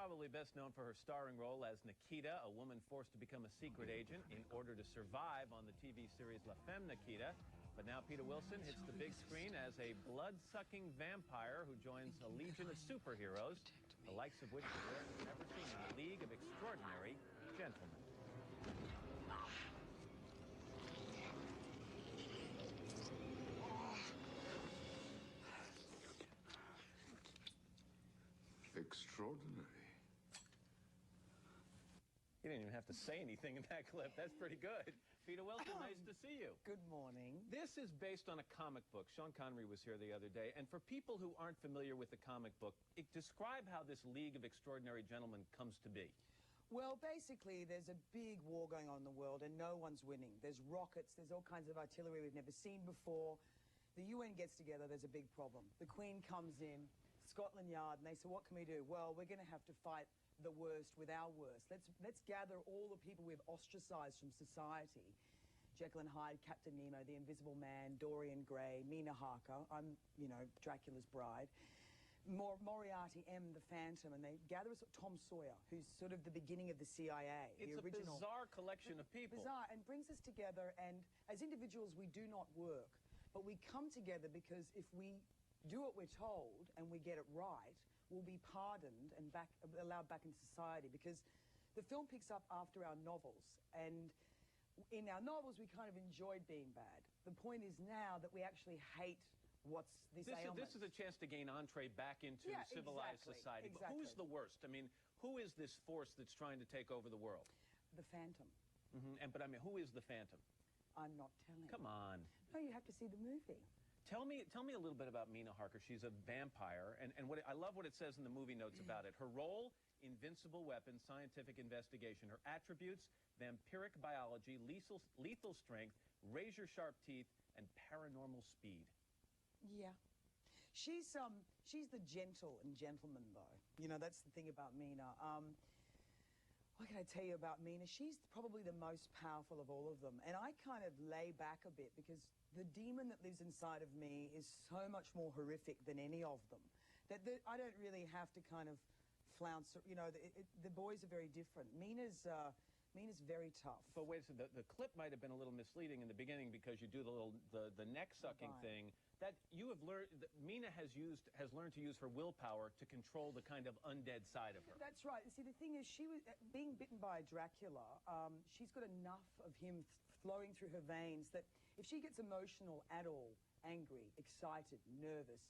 probably best known for her starring role as Nikita, a woman forced to become a secret agent in order to survive on the TV series La Femme Nikita. But now Peta Wilson hits the big screen as a blood-sucking vampire who joins a legion of superheroes, the likes of which we've never seen in the League of Extraordinary Gentlemen. Extraordinary. You didn't even have to say anything in that clip. That's pretty good. Peta Wilson, nice to see you. Good morning. This is based on a comic book. Sean Connery was here the other day. And for people who aren't familiar with the comic book, describe how this League of Extraordinary Gentlemen comes to be. Well, basically, there's a big war going on in the world, and no one's winning. There's rockets, there's all kinds of artillery we've never seen before. The UN gets together, there's a big problem. The Queen comes in, Scotland Yard, and they say, what can we do? Well, we're going to have to fight the worst with our worst. Let's gather all the people we've ostracized from society. Jekyll and Hyde, Captain Nemo, the Invisible Man, Dorian Gray, Mina Harker, I'm, you know, Dracula's bride, Moriarty M, the Phantom, and they gather us Tom Sawyer, who's sort of the beginning of the CIA. It's the original, a bizarre collection of people. Bizarre, and brings us together, and as individuals we do not work, but we come together because if we do what we're told and we get it right, we'll be pardoned and allowed back into society, because the film picks up after our novels, and in our novels we kind of enjoyed being bad. The point is now that we actually hate what's this ailment. This is a chance to gain entree back into civilized society. Exactly. But who's the worst? I mean, who is this force that's trying to take over the world? The Phantom. But I mean, who is the Phantom? I'm not telling. Come on. No, you have to see the movie. Tell me a little bit about Mina Harker. She's a vampire, and I love what it says in the movie notes about it. Her role, invincible weapon, scientific investigation. Her attributes, vampiric biology, lethal strength, razor-sharp teeth, and paranormal speed. Yeah. She's the gentle and gentleman, though. You know, that's the thing about Mina. What can I tell you about Mina? She's probably the most powerful of all of them. And I kind of lay back a bit because the demon that lives inside of me is so much more horrific than any of them. That I don't really have to kind of flounce, you know, the boys are very different. Mina's very tough. But wait a second, the clip might have been a little misleading in the beginning because you do the neck-sucking thing. That you have learned, that Mina has learned to use her willpower to control the kind of undead side of her. That's right. See, the thing is, she was being bitten by Dracula. She's got enough of him flowing through her veins that if she gets emotional at all, angry, excited, nervous,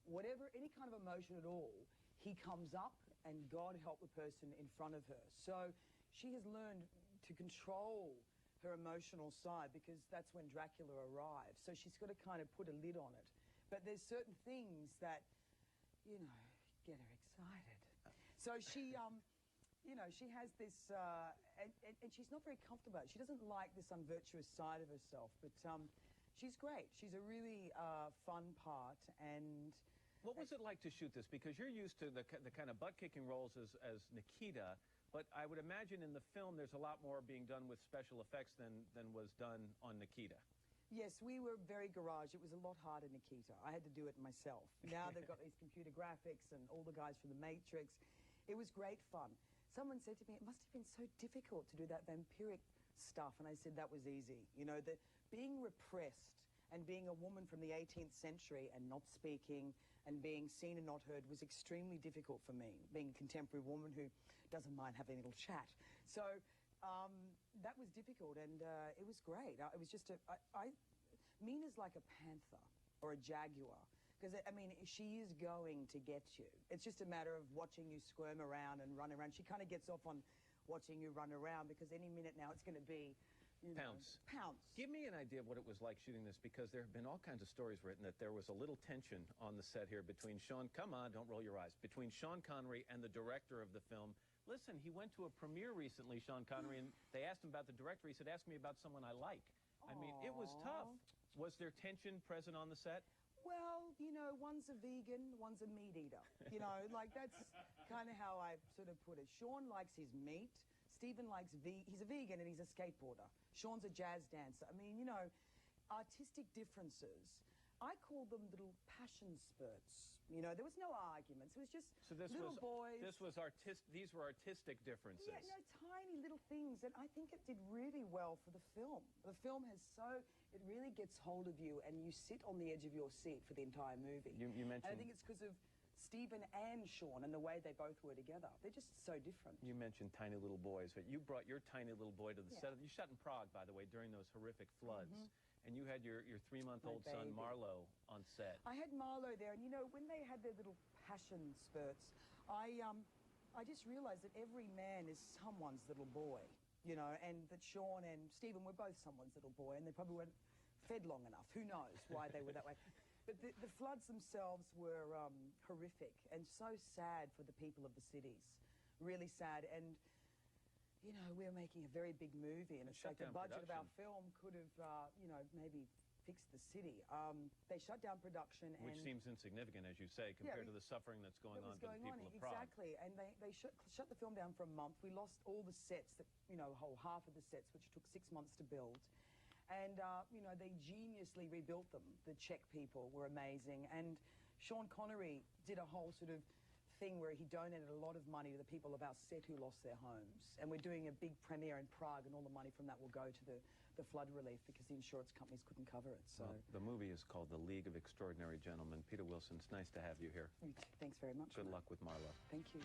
whatever, any kind of emotion at all, he comes up and God help the person in front of her. So she has learned to control her emotional side because that's when Dracula arrives. So she's got to kind of put a lid on it. But there's certain things that, you know, get her excited. So she, you know, she has this, and she's not very comfortable about it. She doesn't like this unvirtuous side of herself, but she's great. She's a really fun part. And what was it like to shoot this? Because you're used to the kind of butt-kicking roles as Nikita, but I would imagine in the film there's a lot more being done with special effects than was done on Nikita. Yes, we were very garage. It was a lot harder, Nikita. I had to do it myself. Now they've got these computer graphics and all the guys from The Matrix. It was great fun. Someone said to me, it must have been so difficult to do that vampiric stuff. And I said, that was easy. You know, being repressed and being a woman from the 18th century and not speaking and being seen and not heard was extremely difficult for me, being a contemporary woman who doesn't mind having a little chat. So that was difficult, and it was great. It was just Mina's like a panther or a jaguar, because, I mean, she is going to get you. It's just a matter of watching you squirm around and run around. She kind of gets off on watching you run around, because any minute now it's going to be, you know, pounce. Give me an idea of what it was like shooting this, because there have been all kinds of stories written that there was a little tension on the set here between come on, don't roll your eyes, between Sean Connery and the director of the film. Listen, he went to a premiere recently, Sean Connery, and they asked him about the director. He said, ask me about someone I like. I mean, it was tough. Was there tension present on the set? Well, you know, one's a vegan, one's a meat eater. You know, like, that's kind of how I sort of put it. Sean likes his meat. Stephen likes he's a vegan and he's a skateboarder. Sean's a jazz dancer. I mean, you know, artistic differences I call them little passion spurts. You know, there was no arguments. It was just So this little was boys. These were artistic differences. Yeah, no, tiny little things, and I think it did really well for the film. The film it really gets hold of you, and you sit on the edge of your seat for the entire movie. You mentioned. And I think it's because of Stephen and Sean and the way they both were together. They're just so different. You mentioned tiny little boys, but you brought your tiny little boy to the Yeah. set. You shot in Prague, by the way, during those horrific floods. And you had your 3-month-old My son, baby. Marlo, on set. I had Marlo there, and you know, when they had their little passion spurts, I just realized that every man is someone's little boy, you know, and that Sean and Stephen were both someone's little boy, and they probably weren't fed long enough. Who knows why they were that way. But the floods themselves were horrific and so sad for the people of the cities. Really sad. And, you know, we're making a very big movie, and it's like the budget of our film could have, you know, maybe fixed the city. They shut down production. Which seems insignificant, as you say, compared to the suffering that's going on for the people of Prague. Exactly. And they shut the film down for a month. We lost all the sets, you know, whole half of the sets, which took 6 months to build. And, you know, they geniusly rebuilt them. The Czech people were amazing. And Sean Connery did a whole sort of thing where he donated a lot of money to the people of our set who lost their homes. And we're doing a big premiere in Prague, and all the money from that will go to the flood relief because the insurance companies couldn't cover it. So Well, the movie is called The League of Extraordinary Gentlemen. Peter Wilson, it's nice to have you here. Thanks very much. Good luck with Marlo. Thank you.